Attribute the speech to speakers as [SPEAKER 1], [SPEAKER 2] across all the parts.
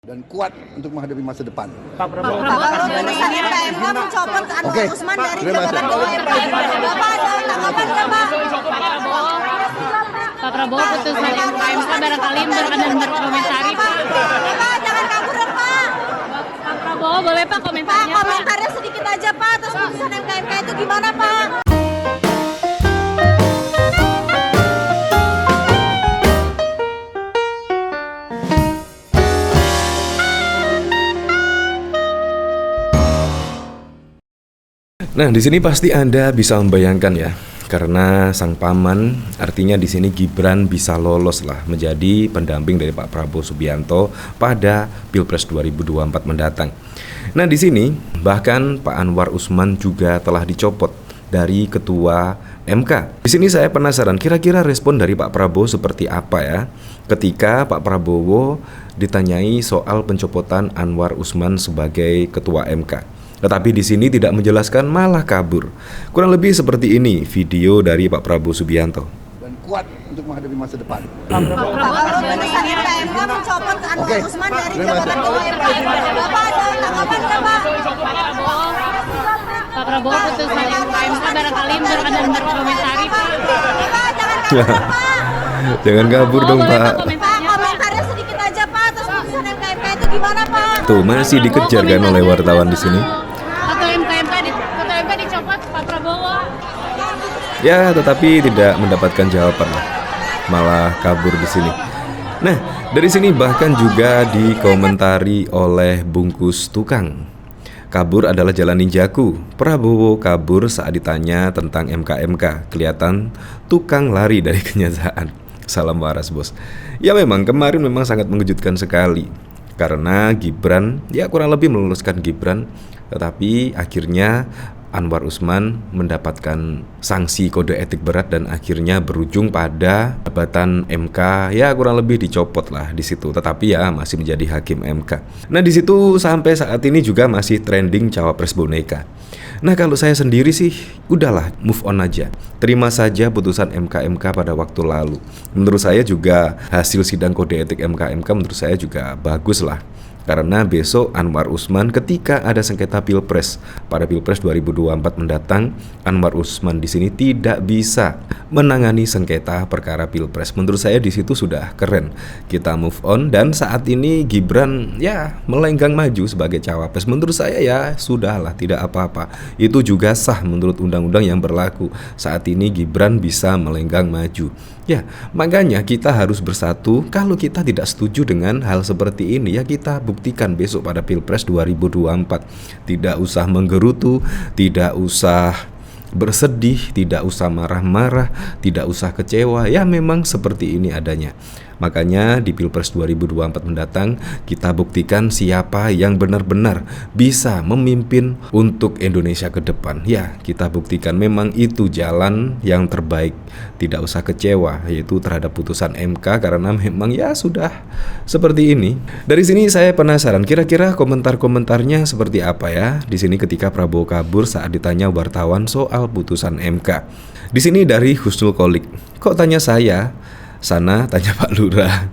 [SPEAKER 1] dan kuat untuk menghadapi masa depan.
[SPEAKER 2] Pak Prabowo putusan MK mencopot Anwar Usman dari jabatan Ketua MK. Bapak ada tanggapan Pak?
[SPEAKER 3] Pak Prabowo putusan MK barangkali berkenan berkomentari Pak.
[SPEAKER 2] Pak jangan kabur dong Pak.
[SPEAKER 3] Pak Prabowo boleh Pak
[SPEAKER 2] Pak
[SPEAKER 3] komentarnya Pak.
[SPEAKER 2] komentarnya sedikit aja Pak atas putusan MK itu gimana Pak?
[SPEAKER 4] Nah, di sini pasti Anda bisa membayangkan ya, karena sang paman, artinya di sini Gibran bisa lolos lah menjadi pendamping dari Pak Prabowo Subianto pada Pilpres 2024 mendatang. Nah, di sini bahkan Pak Anwar Usman juga telah dicopot dari Ketua MK. Di sini saya penasaran, kira-kira respon dari Pak Prabowo seperti apa ya, ketika Pak Prabowo ditanyai soal pencopotan Anwar Usman sebagai Ketua MK. Tetapi di sini tidak menjelaskan, malah kabur. Kurang lebih seperti ini video dari Pak Prabowo Subianto.
[SPEAKER 1] Dan kuat untuk menghadapi masa depan.
[SPEAKER 2] Pak Prabowo putusan MK mencopot Anwar Usman dari jabatan Ketua MK. Bapak ada tanggapan Pak?
[SPEAKER 3] Pak Prabowo putusan MK barangkali berkenan berkomentari Pak.
[SPEAKER 2] Pak jangan kabur dong Pak.
[SPEAKER 4] Jangan kabur dong
[SPEAKER 3] Boleh
[SPEAKER 4] Pak.
[SPEAKER 3] Pak
[SPEAKER 2] Pak komentarnya sedikit aja Pak atas putusan MK itu gimana Pak?
[SPEAKER 4] Tuh masih dikejar kan oleh wartawan di sini.
[SPEAKER 3] Ketua MK dicopot Pak Prabowo.
[SPEAKER 4] Ya, tetapi tidak mendapatkan jawaban lah. Malah kabur di sini. Nah, dari sini bahkan juga dikomentari oleh Bungkus Tukang. Kabur adalah jalan ninjaku. Prabowo kabur saat ditanya tentang MK-MK. Kelihatan tukang lari dari kenyataan. Salam waras bos. Ya memang kemarin memang sangat mengejutkan sekali. Karena Gibran, ya kurang lebih meloloskan Gibran. Tetapi akhirnya Anwar Usman mendapatkan sanksi kode etik berat dan akhirnya berujung pada jabatan MK, ya kurang lebih dicopot lah di situ. Tetapi ya masih menjadi hakim MK. Nah di situ sampai saat ini juga masih trending cawapres boneka. Nah kalau saya sendiri sih udahlah move on aja. Terima saja putusan MK pada waktu lalu. Menurut saya juga hasil sidang kode etik MK menurut saya juga bagus lah. Karena besok Anwar Usman ketika ada sengketa Pilpres pada Pilpres 2024 mendatang, Anwar Usman di sini tidak bisa menangani sengketa perkara Pilpres. Menurut saya di situ sudah keren. Kita move on dan saat ini Gibran ya melenggang maju sebagai cawapres. Menurut saya ya sudahlah, tidak apa-apa. Itu juga sah menurut undang-undang yang berlaku. Saat ini Gibran bisa melenggang maju. Ya, makanya kita harus bersatu. Kalau kita tidak setuju dengan hal seperti ini, ya kita buktikan besok pada Pilpres 2024. Tidak usah menggerutu, tidak usah bersedih, tidak usah marah-marah, tidak usah kecewa. Ya memang seperti ini adanya. Makanya di Pilpres 2024 mendatang kita buktikan siapa yang benar-benar bisa memimpin untuk Indonesia ke depan. Ya, kita buktikan memang itu jalan yang terbaik. Tidak usah kecewa yaitu terhadap putusan MK karena memang ya sudah seperti ini. Dari sini saya penasaran kira-kira komentar-komentarnya seperti apa ya di sini ketika Prabowo kabur saat ditanya wartawan soal putusan MK. Di sini dari Husnul Kholik. Kok tanya saya? Sana tanya Pak Lurah.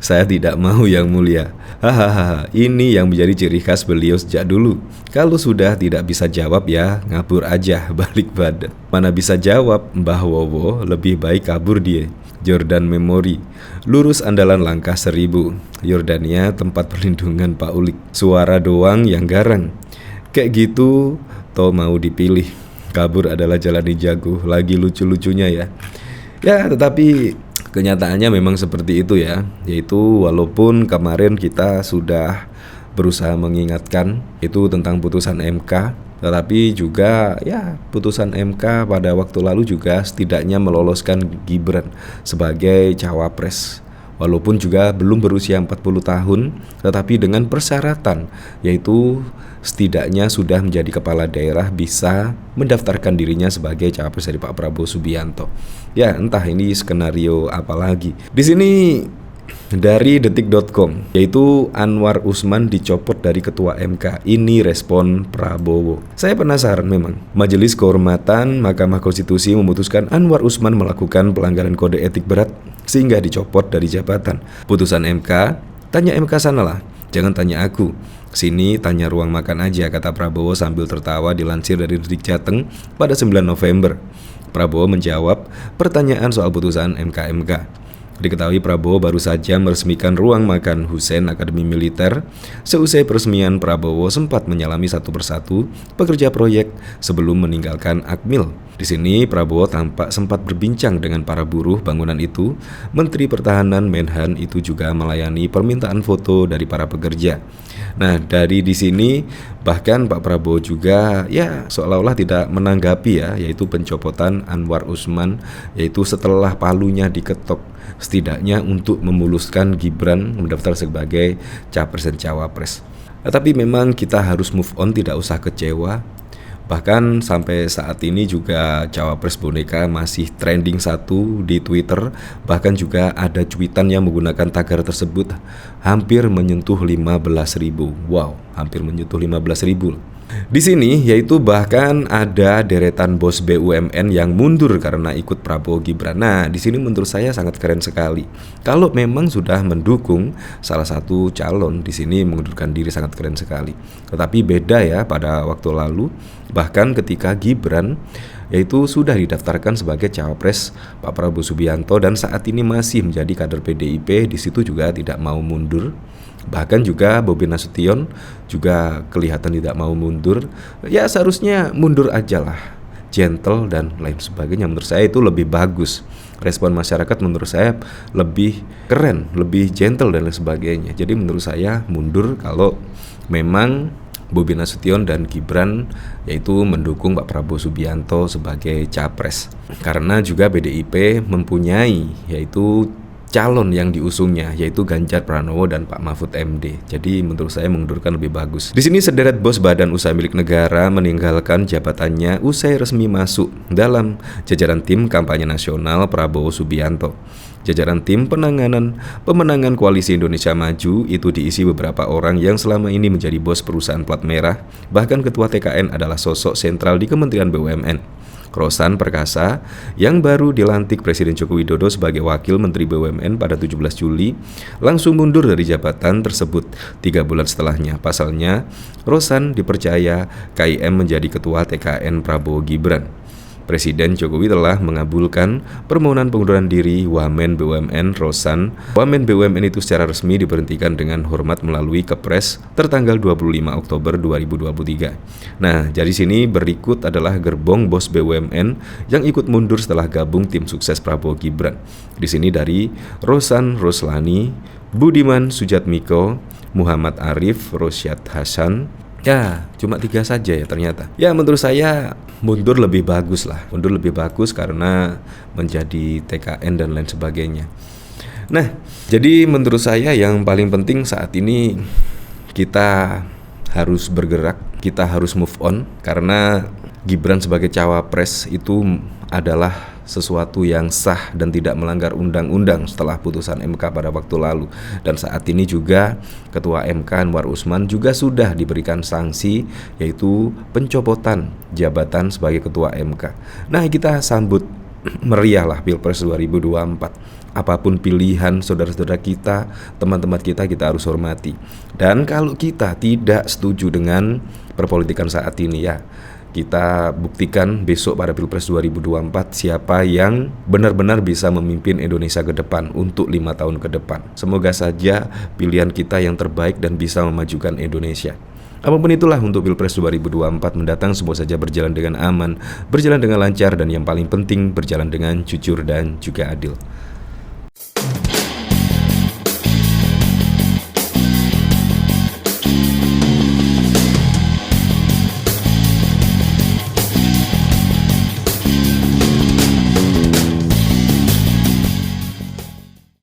[SPEAKER 4] Saya tidak mau yang mulia. Hahaha, ini yang menjadi ciri khas beliau sejak dulu. Kalau sudah tidak bisa jawab ya ngabur aja, balik badan. Mana bisa jawab Mbah Wowo, lebih baik kabur dia. Jordan Memory, lurus andalan langkah 1000. Yordania tempat perlindungan Pak Ulik. Suara doang yang garang. Kayak gitu toh mau dipilih. Kabur adalah jalan ninjaku. Lagi lucu-lucunya ya. Ya tetapi kenyataannya memang seperti itu ya. Yaitu walaupun kemarin kita sudah berusaha mengingatkan itu tentang putusan MK, tetapi juga ya putusan MK pada waktu lalu juga setidaknya meloloskan Gibran sebagai cawapres. Walaupun juga belum berusia 40 tahun, tetapi dengan persyaratan yaitu setidaknya sudah menjadi kepala daerah bisa mendaftarkan dirinya sebagai cawapres dari Pak Prabowo Subianto. Ya, entah ini skenario apa lagi. Di sini dari detik.com yaitu Anwar Usman dicopot dari Ketua MK. Ini respon Prabowo. Saya penasaran memang. Majelis Kehormatan Mahkamah Konstitusi memutuskan Anwar Usman melakukan pelanggaran kode etik berat sehingga dicopot dari jabatan. Putusan MK, tanya MK sanalah. Jangan tanya aku, sini tanya ruang makan aja, kata Prabowo sambil tertawa dilansir dari Detik Jateng pada 9 November. Prabowo menjawab pertanyaan soal putusan MK. Diketahui Prabowo baru saja meresmikan ruang makan Hussein Akademi Militer. Seusai peresmian, Prabowo sempat menyalami satu persatu pekerja proyek sebelum meninggalkan Akmil. Di sini Prabowo tampak sempat berbincang dengan para buruh bangunan itu. Menteri Pertahanan Menhan itu juga melayani permintaan foto dari para pekerja. Nah, dari di sini bahkan Pak Prabowo juga seolah-olah tidak menanggapi yaitu pencopotan Anwar Usman, yaitu setelah palunya diketok, setidaknya untuk memuluskan Gibran mendaftar sebagai capres dan cawapres. Tapi memang kita harus move on, tidak usah kecewa. Bahkan sampai saat ini juga cawapres boneka masih trending 1 di Twitter. Bahkan juga ada cuitan yang menggunakan tagar tersebut hampir menyentuh 15.000. Wow, hampir menyentuh 15.000. Di sini yaitu bahkan ada deretan bos BUMN yang mundur karena ikut Prabowo Gibran. Nah, di sini menurut saya sangat keren sekali. Kalau memang sudah mendukung salah satu calon, di sini mengundurkan diri sangat keren sekali. Tetapi beda pada waktu lalu, bahkan ketika Gibran yaitu sudah didaftarkan sebagai cawapres Pak Prabowo Subianto dan saat ini masih menjadi kader PDIP, di situ juga tidak mau mundur. Bahkan juga Bobi Nasution juga kelihatan tidak mau mundur. Ya seharusnya mundur aja lah, gentle dan lain sebagainya. Menurut saya itu lebih bagus. Respon masyarakat menurut saya lebih keren, lebih gentle dan lain sebagainya. Jadi menurut saya mundur kalau memang Bobi Nasution dan Gibran yaitu mendukung Pak Prabowo Subianto sebagai capres. Karena juga PDIP mempunyai yaitu calon yang diusungnya yaitu Ganjar Pranowo dan Pak Mahfud MD. Jadi menurut saya mengundurkan lebih bagus. Di sini sederet bos badan usaha milik negara meninggalkan jabatannya usai resmi masuk dalam jajaran tim kampanye nasional Prabowo Subianto. Jajaran tim pemenangan Koalisi Indonesia Maju itu diisi beberapa orang yang selama ini menjadi bos perusahaan plat merah. Bahkan ketua TKN adalah sosok sentral di Kementerian BUMN. Rosan Perkasa yang baru dilantik Presiden Joko Widodo sebagai Wakil Menteri BUMN pada 17 Juli langsung mundur dari jabatan tersebut 3 bulan setelahnya. Pasalnya, Rosan dipercaya KIM menjadi Ketua TKN Prabowo Gibran. Presiden Jokowi telah mengabulkan permohonan pengunduran diri Wamen BUMN Rosan. Wamen BUMN itu secara resmi diberhentikan dengan hormat melalui Kepres tertanggal 25 Oktober 2023. Nah, dari sini berikut adalah gerbong bos BUMN yang ikut mundur setelah gabung tim sukses Prabowo Gibran. Di sini dari Rosan Roslani, Budiman Sujatmiko, Muhammad Arif, Rosyad Hasan. Ya, cuma 3 saja ya ternyata. Ya, menurut saya mundur lebih bagus lah. Mundur lebih bagus karena menjadi TKN dan lain sebagainya. Nah, jadi menurut saya yang paling penting saat ini kita harus bergerak, kita harus move on. Karena Gibran sebagai cawapres itu adalah sesuatu yang sah dan tidak melanggar undang-undang setelah putusan MK pada waktu lalu. Dan saat ini juga Ketua MK Anwar Usman juga sudah diberikan sanksi yaitu pencopotan jabatan sebagai Ketua MK. Nah, kita sambut meriah lah Pilpres 2024. Apapun pilihan saudara-saudara kita, teman-teman kita harus hormati. Dan kalau kita tidak setuju dengan perpolitikan saat ini kita buktikan besok pada Pilpres 2024 siapa yang benar-benar bisa memimpin Indonesia ke depan untuk 5 tahun ke depan. Semoga saja pilihan kita yang terbaik dan bisa memajukan Indonesia. Apapun itulah untuk Pilpres 2024 mendatang, semoga saja berjalan dengan aman, berjalan dengan lancar, dan yang paling penting berjalan dengan jujur dan juga adil.